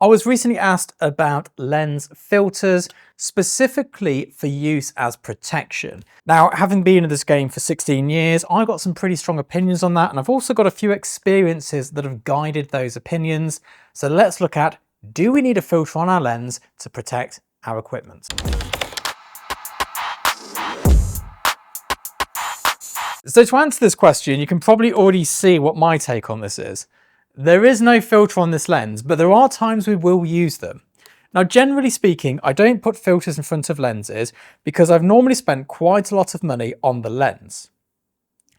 I was recently asked about lens filters, specifically for use as protection. Now, having been in this game for 16 years, I got some pretty strong opinions on that, and I've also got a few experiences that have guided those opinions. So let's look at, do we need a filter on our lens to protect our equipment? So to answer this question, you can probably already see what my take on this is. There is no filter on this lens, but there are times we will use them. Now, generally speaking, I don't put filters in front of lenses because I've normally spent quite a lot of money on the lens.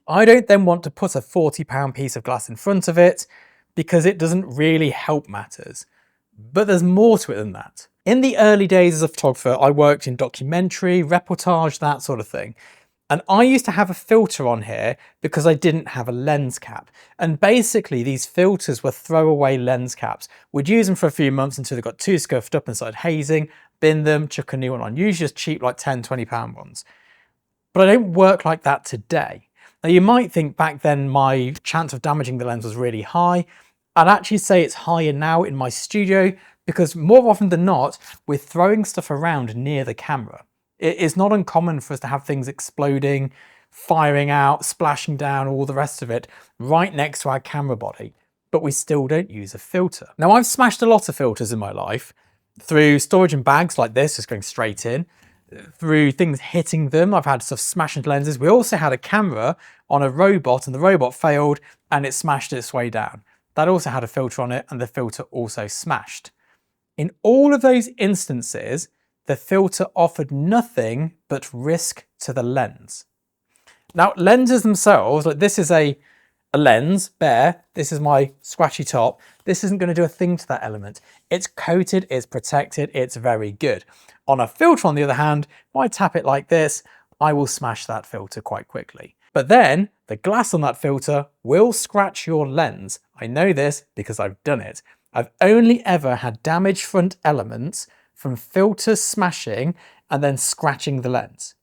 I don't then want to put a £40 piece of glass in front of it because it doesn't really help matters. But there's more to it than that. In the early days as a photographer, I worked in documentary, reportage, that sort of thing. And I used to have a filter on here because I didn't have a lens cap. And basically these filters were throwaway lens caps. We'd use them for a few months until they got too scuffed up and started hazing, bin them, chuck a new one on, usually just cheap like £10, £20 ones. But I don't work like that today. Now you might think back then my chance of damaging the lens was really high. I'd actually say it's higher now in my studio because more often than not, we're throwing stuff around near the camera. It is not uncommon for us to have things exploding, firing out, splashing down, all the rest of it right next to our camera body, but we still don't use a filter. Now, I've smashed a lot of filters in my life through storage in bags like this, just going straight in, through things hitting them. I've had stuff smash into lenses. We also had a camera on a robot and the robot failed and it smashed its way down. That also had a filter on it and the filter also smashed. In all of those instances, the filter offered nothing but risk to the lens. Now, lenses themselves, like this is a lens, bare, this is my scratchy top, this isn't going to do a thing to that element. It's coated, it's protected, it's very good. On a filter, on the other hand, if I tap it like this, I will smash that filter quite quickly. But then, the glass on that filter will scratch your lens. I know this because I've done it. I've only ever had damaged front elements from filters smashing and then scratching the lens.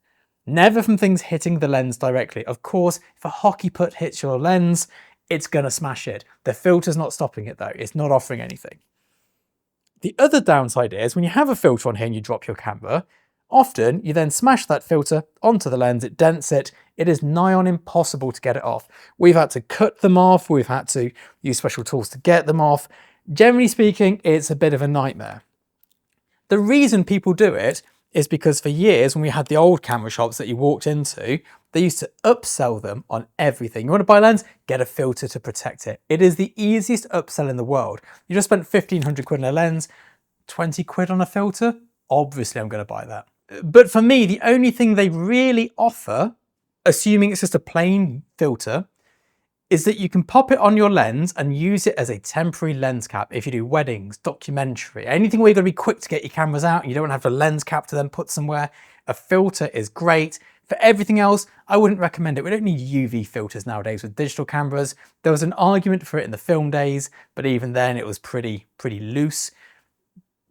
Never from things hitting the lens directly. Of course, if a hockey puck hits your lens, it's gonna smash it. The filter's not stopping it though. It's not offering anything. The other downside is when you have a filter on here and you drop your camera, often you then smash that filter onto the lens, it dents it. It is nigh on impossible to get it off. We've had to cut them off. We've had to use special tools to get them off. Generally speaking, it's a bit of a nightmare. The reason people do it is because for years when we had the old camera shops that you walked into, they used to upsell them on everything. You want to buy a lens? Get a filter to protect it. It is the easiest upsell in the world. You just spent 1,500 quid on a lens, 20 quid on a filter? Obviously I'm going to buy that. But for me, the only thing they really offer, assuming it's just a plain filter, is that you can pop it on your lens and use it as a temporary lens cap if you do weddings, documentary, anything where you're going to be quick to get your cameras out and you don't want to have a lens cap to then put somewhere. A filter is great. For everything else, I wouldn't recommend it. We don't need UV filters nowadays with digital cameras. There was an argument for it in the film days, but even then it was pretty loose.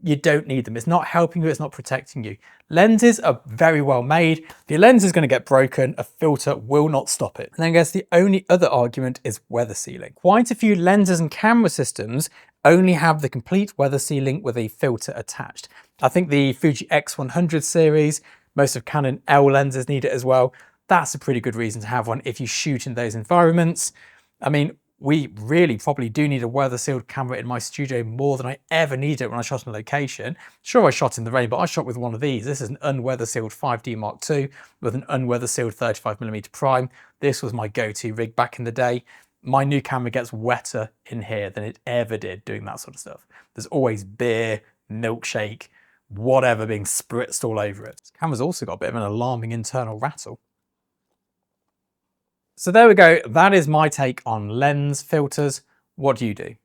You don't need them. It's not helping you, it's not protecting you. Lenses are very well made. If your lens is going to get broken, a filter will not stop it. And then I guess the only other argument is weather sealing. Quite a few lenses and camera systems only have the complete weather sealing with a filter attached. I think the Fuji X100 series, most of Canon L lenses need it as well. That's a pretty good reason to have one if you shoot in those environments. I mean, we really probably do need a weather sealed camera in my studio more than I ever needed it when I shot on location. Sure, I shot in the rain, but I shot with one of these. This is an unweather sealed 5D Mark II with an unweather sealed 35mm prime. This was my go-to rig back in the day. My new camera gets wetter in here than it ever did doing that sort of stuff. There's always beer, milkshake, whatever being spritzed all over it. This camera's also got a bit of an alarming internal rattle. So there we go. That is my take on lens filters. What do you do?